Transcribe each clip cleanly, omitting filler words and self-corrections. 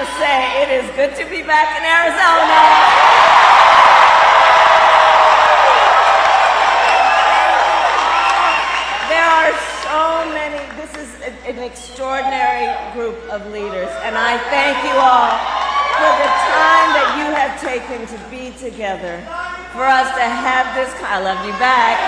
must say it is good to be back in Arizona. There are so many. This is an extraordinary group of leaders, and I thank you all for the time that you have taken to be together, for us to have this. I love you back.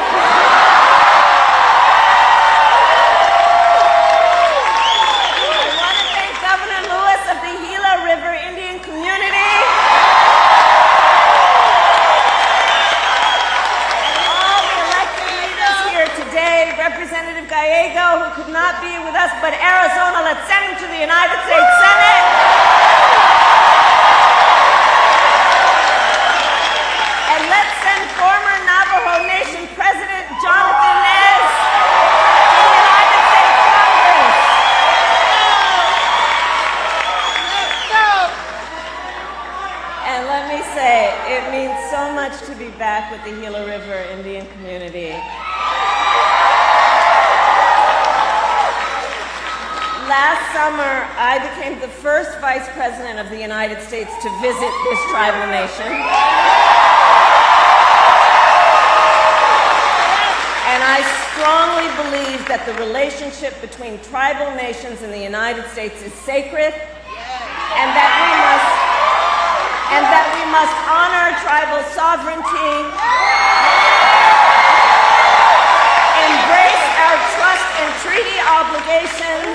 Representative Gallego, who could not be with us, but Arizona, let's send him to the United States Senate. And let's send former Navajo Nation President Jonathan Nez to the United States Congress. And let me say, it means so much to be back with the Gila River Indian community. Last summer, I became the first Vice President of the United States to visit this tribal nation. And I strongly believe that the relationship between tribal nations and the United States is sacred, and that we must honor tribal sovereignty, embrace our trust and treaty obligations,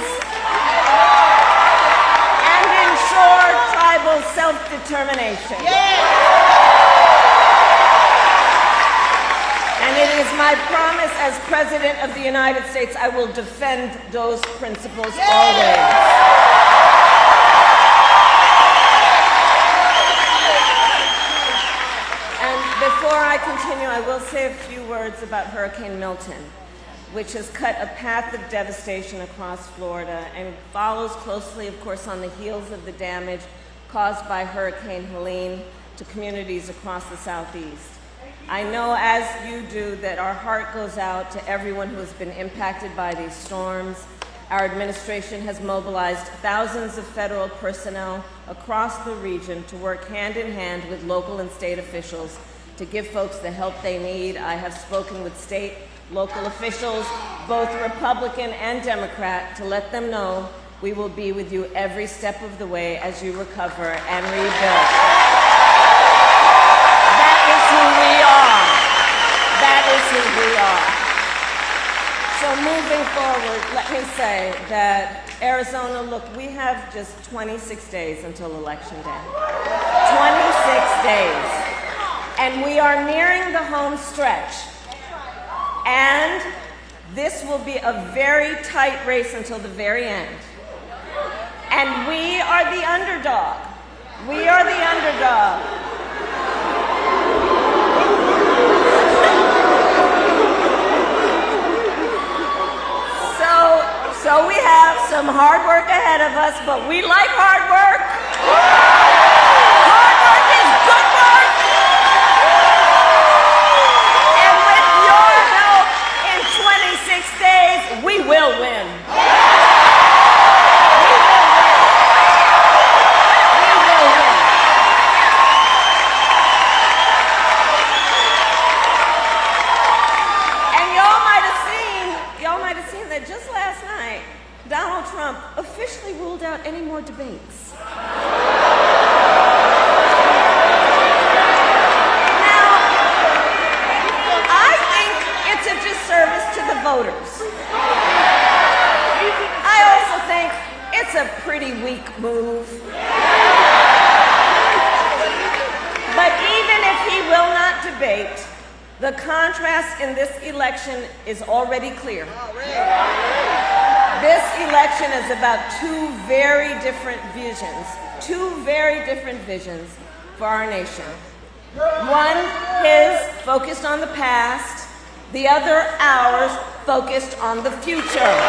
and ensure tribal self-determination. And it is my promise as President of the United States, I will defend those principles always. And before I continue, I will say a few words about Hurricane Milton, which has cut a path of devastation across Florida and follows closely, of course, on the heels of the damage caused by Hurricane Helene to communities across the Southeast. I know, as you do, that our heart goes out to everyone who has been impacted by these storms. Our administration has mobilized thousands of federal personnel across the region to work hand in hand with local and state officials to give folks the help they need. I have spoken with state, local officials, both Republican and Democrat, to let them know we will be with you every step of the way as you recover and rebuild. That is who we are. That is who we are. So moving forward, let me say that Arizona, look, we have just 26 days until Election Day. 26 days. And we are nearing the home stretch. And this will be a very tight race until the very end. And we are the underdog. We are the underdog. So we have some hard work ahead of us, but we like hard work. Hard work is good work. And with your help in 26 days, we will win. Donald Trump officially ruled out any more debates. Now, I think it's a disservice to the voters. I also think it's a pretty weak move. But even if he will not debate, the contrast in this election is already clear. This election is about two very different visions for our nation. One, his, focused on the past. The other, ours, focused on the future.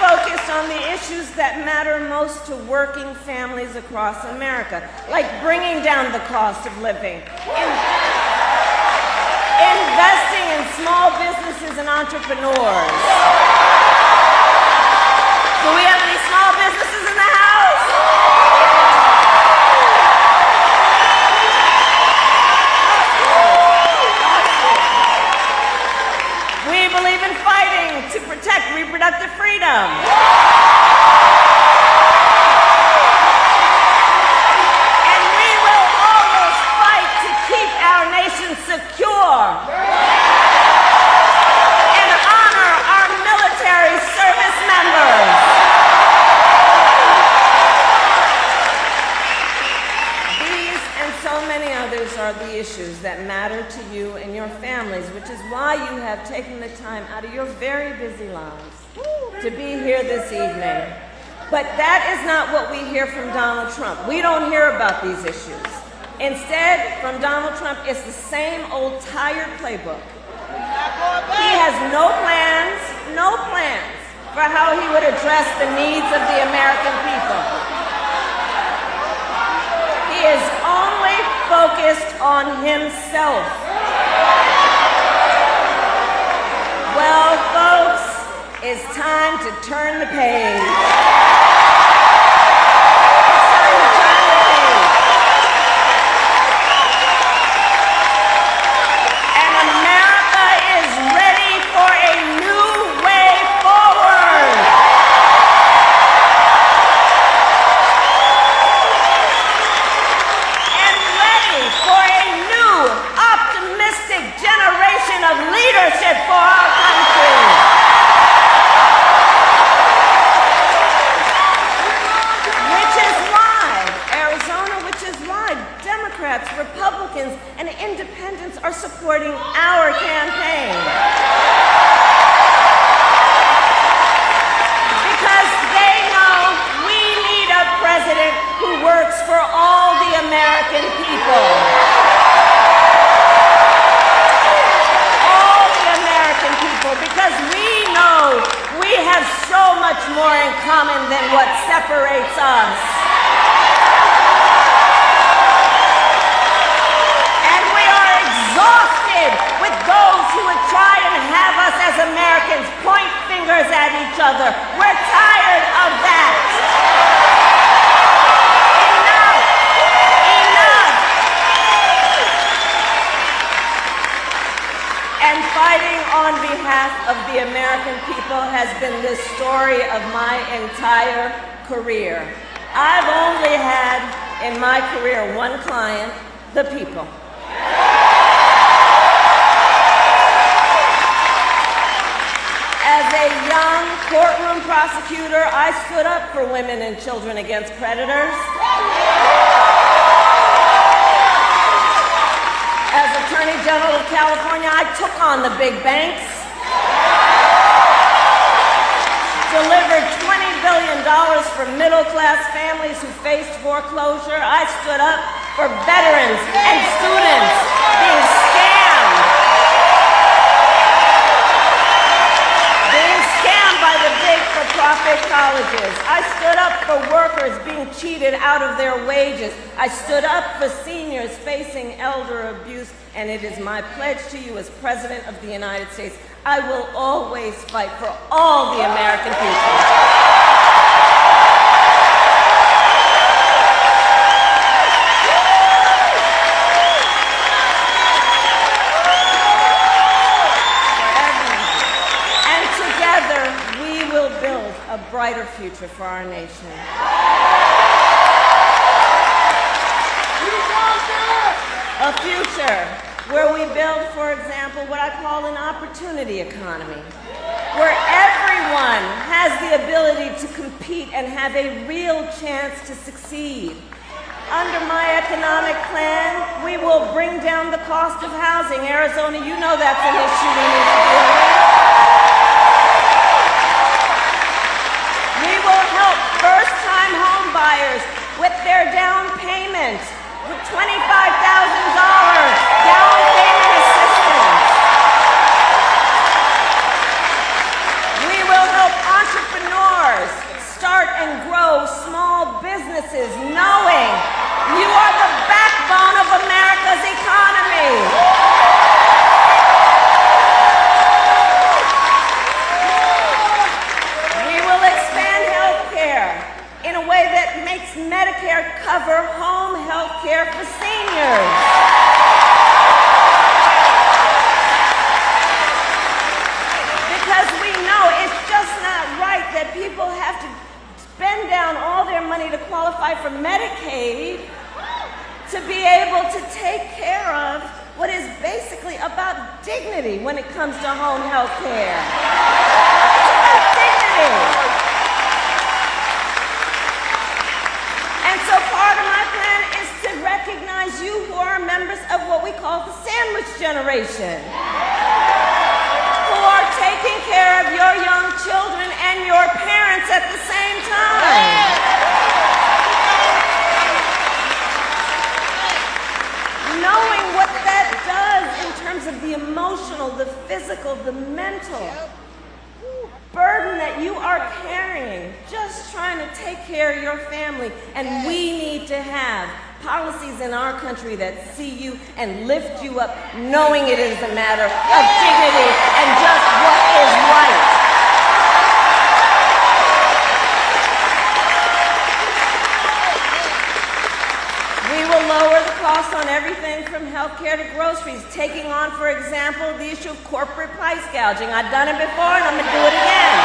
Focused on the issues that matter most to working families across America, like bringing down the cost of living, investing small businesses and entrepreneurs? Do we have any small businesses in the house? We believe in fighting to protect reproductive freedom. And we will always fight to keep our nation secure and honor our military service members. These and so many others are the issues that matter to you and your families, which is why you have taken the time out of your very busy lives to be here this evening. But that is not what we hear from Donald Trump. We don't hear about these issues. Instead, from Donald Trump, it's the same old tired playbook. He has no plans for how he would address the needs of the American people. He is only focused on himself. Well, folks, it's time to turn the page. For our country. Which is why Democrats, Republicans, and independents are supporting our campaign. Because they know we need a president who works for all the American people. Because we know we have so much more in common than what separates us. And we are exhausted with those who would try and have us as Americans point fingers at each other. We're tired of that. And fighting on behalf of the American people has been the story of my entire career. I've only had in my career one client, the people. As a young courtroom prosecutor, I stood up for women and children against predators. As Attorney General of California, I took on the big banks, delivered $20 billion for middle-class families who faced foreclosure. I stood up for veterans and students being scammed by the big for-profit colleges. I stood up for workers being cheated out of their wages. I stood up for seniors facing elder abuse, and it is my pledge to you as President of the United States, I will always fight for all the American people. And together, we will build a brighter future for our nation. A future where we build, for example, what I call an opportunity economy, where everyone has the ability to compete and have a real chance to succeed. Under my economic plan, we will bring down the cost of housing. Arizona, you know that's an issue we need to deal with. We will help first-time home buyers with their down payment, with $25,000 down payment assistance. We will help entrepreneurs start and grow small businesses, knowing you are the backbone of America's economy. Medicaid to be able to take care of what is basically about dignity when it comes to home health care. It's about dignity. And so part of my plan is to recognize you who are members of what we call the sandwich generation, who are taking care of your young children and your parents at the same time. Knowing what that does in terms of the emotional, the physical, the mental burden that you are carrying, just trying to take care of your family. And we need to have policies in our country that see you and lift you up, knowing it is a matter of dignity and just what is right. We will lower the cost on everything from healthcare to groceries, taking on, for example, the issue of corporate price gouging. I've done it before and I'm going to do it again.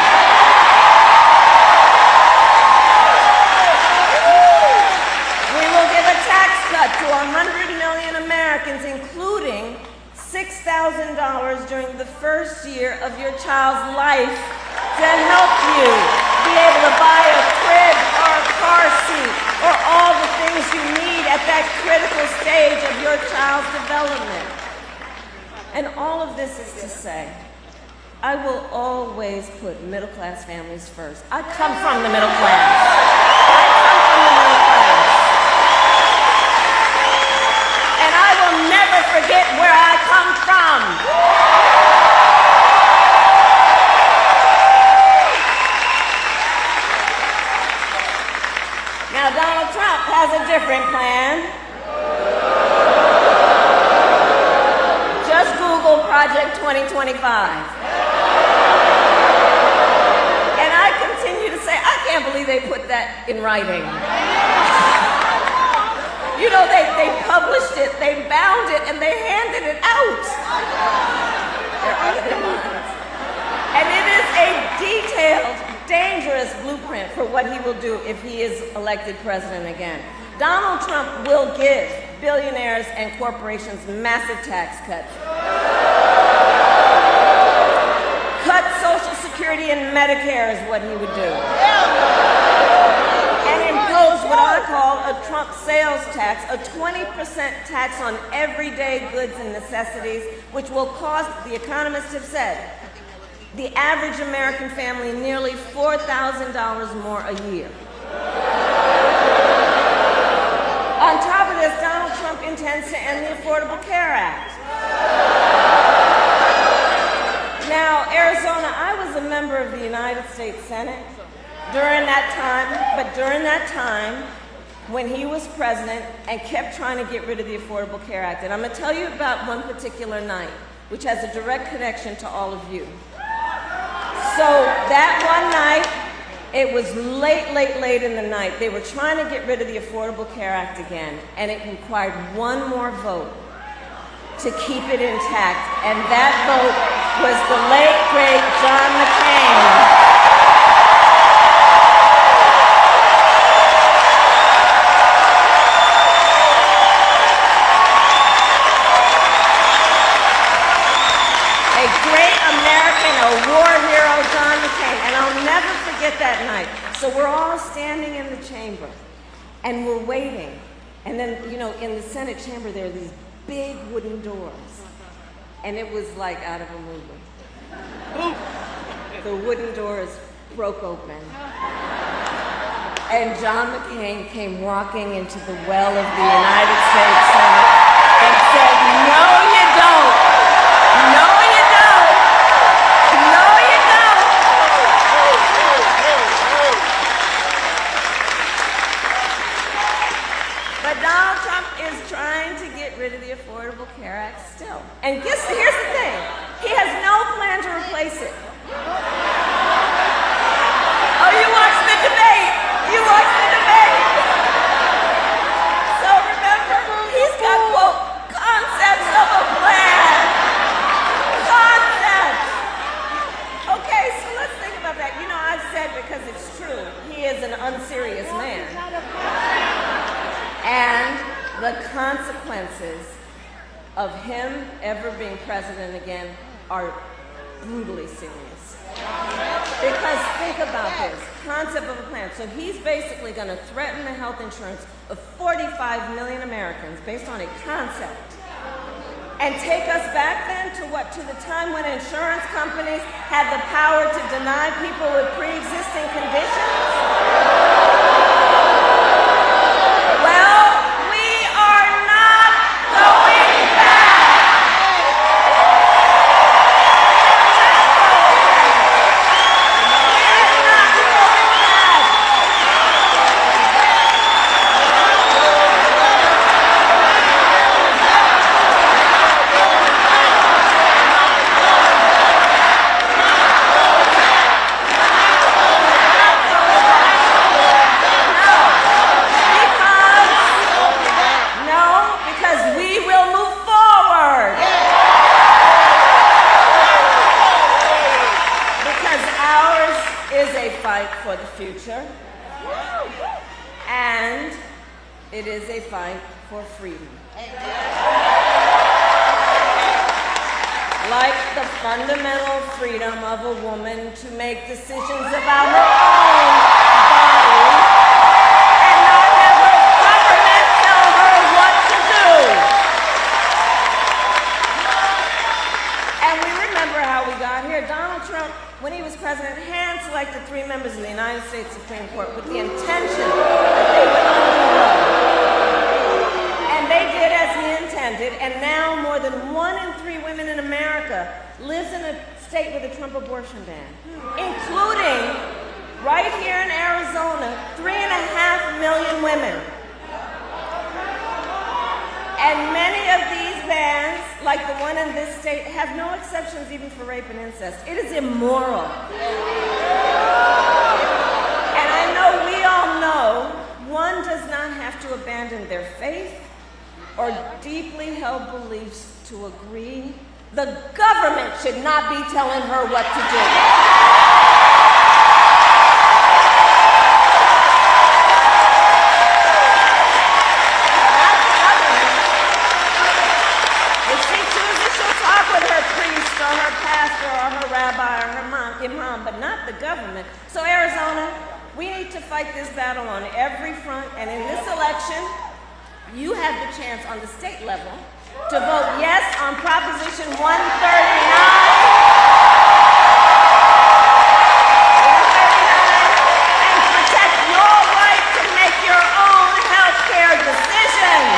We will give a tax cut to 100 million Americans, including $6,000 during the first year of your child's life to help you be able to buy a crib or a car seat or all the things you need at that critical stage of your child's development. And all of this is to say, I will always put middle-class families first. I come from the middle class. And I will never forget where I come from. Now, Donald Trump has a different plan. Just Google Project 2025. And I continue to say, I can't believe they put that in writing. You know, they published it, they bound it, and they handed it out. They're out of their minds. And it is a detailed, dangerous blueprint for what he will do if he is elected president again. Donald Trump will give billionaires and corporations massive tax cuts. Cut Social Security and Medicare is what he would do. And impose what I call a Trump sales tax, a 20% tax on everyday goods and necessities, which will cost, the economists have said, the average American family nearly $4,000 more a year. On top of this, Donald Trump intends to end the Affordable Care Act. Now, Arizona, I was a member of the United States Senate during that time, when he was president and kept trying to get rid of the Affordable Care Act. And I'm going to tell you about one particular night, which has a direct connection to all of you. So that one night, it was late in the night. They were trying to get rid of the Affordable Care Act again, and it required one more vote to keep it intact. And that vote was the late, great John McCain. A war hero, John McCain, and I'll never forget that night. So we're all standing in the chamber, and we're waiting. And then, you know, in the Senate chamber, there are these big wooden doors, and it was like out of a movie. The wooden doors broke open, and John McCain came walking into the well of the United States Senate and said, "No, you don't. No, you don't. No, you don't." But Donald Trump is trying to get rid of the Affordable Care Act still. And here's the thing. He has no plan to replace it. Oh, you watched the debate. You watched the debate. So remember, he's got, quote, concepts of a plan. Concepts. Okay, so let's think about that. You know, I've said, because it's true, he is an unserious man. of him ever being president again are brutally serious. Because think about this concept of a plan. So he's basically going to threaten the health insurance of 45 million Americans based on a concept. And take us back then to the time when insurance companies had the power to deny people with pre-existing conditions? Well, we are not going back. For the future, and it is a fight for freedom. Like the fundamental freedom of a woman to make decisions about her own body and not have her government tell her what to do. And we remember how we got here. Donald Trump, when he was president, hand-selected 3 members of the United States Supreme Court with the intention that they would undo Roe. And they did as he intended, and now more than 1 in 3 women in America lives in a state with a Trump abortion ban, including, right here in Arizona, 3.5 million women. And many of these bans, like the one in this state, have no exceptions even for rape and incest. It is immoral. And I know we all know one does not have to abandon their faith or deeply held beliefs to agree. The government should not be telling her what to do. But not the government. So Arizona, we need to fight this battle on every front, and in this election, you have the chance on the state level to vote yes on Proposition 139 and protect your right to make your own health care decisions.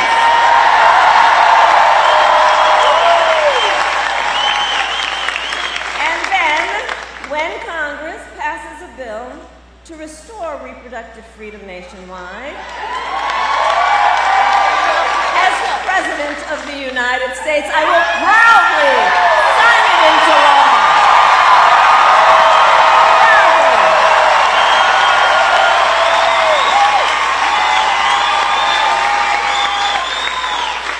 When Congress passes a bill to restore reproductive freedom nationwide, as the President of the United States, I will proudly sign it into law.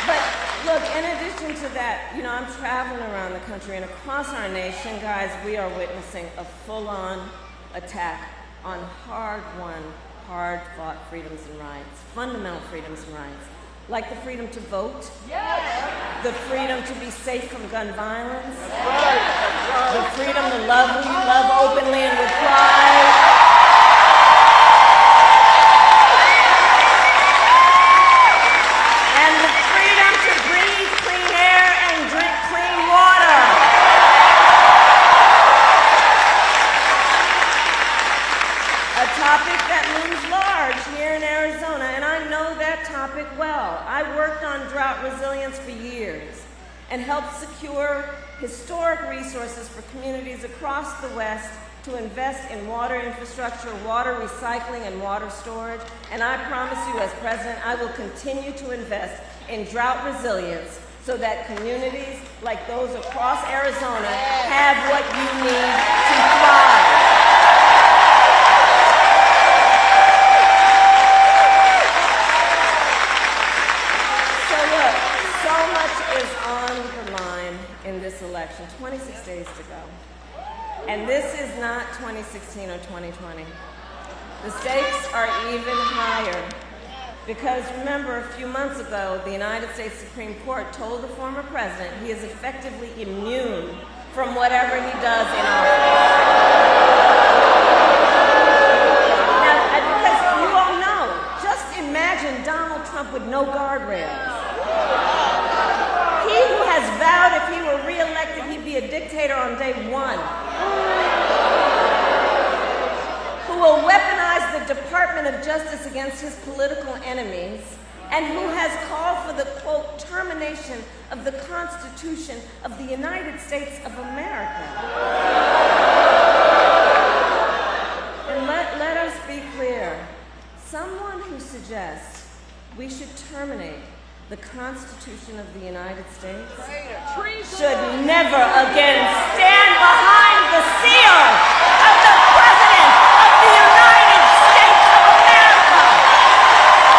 But look, in addition to that, I'm traveling around the country and across our nation, guys, we are witnessing a full-on attack on hard-won, hard-fought freedoms and rights, fundamental freedoms and rights, like the freedom to vote, the freedom to be safe from gun violence, the freedom to love who you love openly and with pride, and the freedom to breathe clean air and drink clean water. A topic that looms large here in Arizona, and I know that topic well. I worked on drought resilience for years and helped secure historic resources for communities across the West to invest in water infrastructure, water recycling, and water storage. And I promise you, as president, I will continue to invest in drought resilience so that communities like those across Arizona have what you need to thrive. So look, so much is on the line in this election, 26 days to go. And this is not 2016 or 2020. The stakes are even higher. Because remember, a few months ago, the United States Supreme Court told the former president he is effectively immune from whatever he does in office. Now, because you all know, just imagine Donald Trump with no guardrails. He who has vowed if he were reelected, he'd be a dictator on day one. Who will weaponize the Department of Justice against his political enemies, and who has called for the, quote, termination of the Constitution of the United States of America. And let us be clear. Someone who suggests we should terminate the Constitution of the United States should never again stand behind the seal of the President of the United States of America.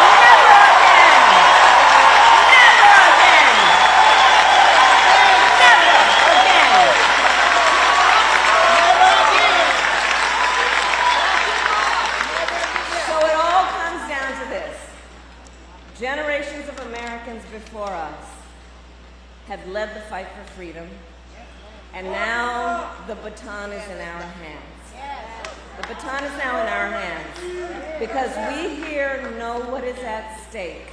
Never again. Never again. Never again. So it all comes down to this. Generations of Americans before us have led the fight for freedom, and now the baton is in our hands. The baton is now in our hands because we here know what is at stake,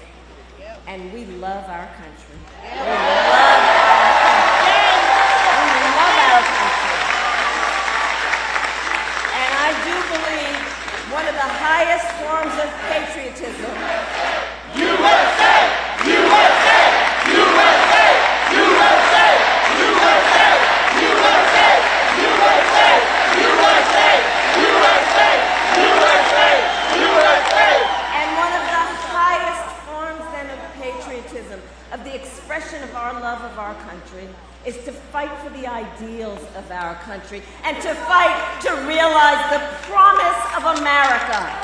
and we love our country. We love our country. And I do believe one of the highest forms of patriotism USA! USA! USA! USA! USA! USA! USA! USA! USA! USA! USA! And one of the highest forms then of patriotism, of the expression of our love of our country, is to fight for the ideals of our country and to fight to realize the promise of America.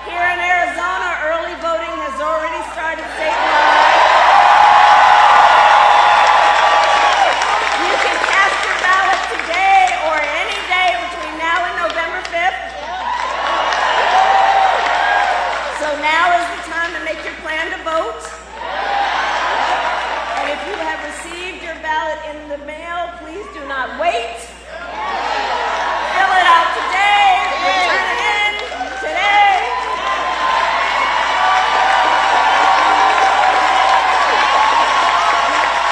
Here in Arizona, early voting has already started statewide. You can cast your ballot today or any day between now and November 5th. So now is the time to make your plan to vote. And if you have received your ballot in the mail, please do not wait. Fill it out today. Return it in today.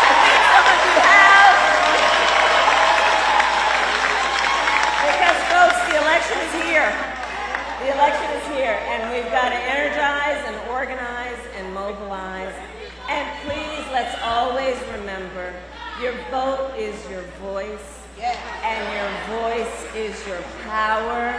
I think some of you have. Because, folks, the election is here. The election is here, and we've got to energize and organize and mobilize. And please, let's always remember, your vote is your voice. And your voice is your power.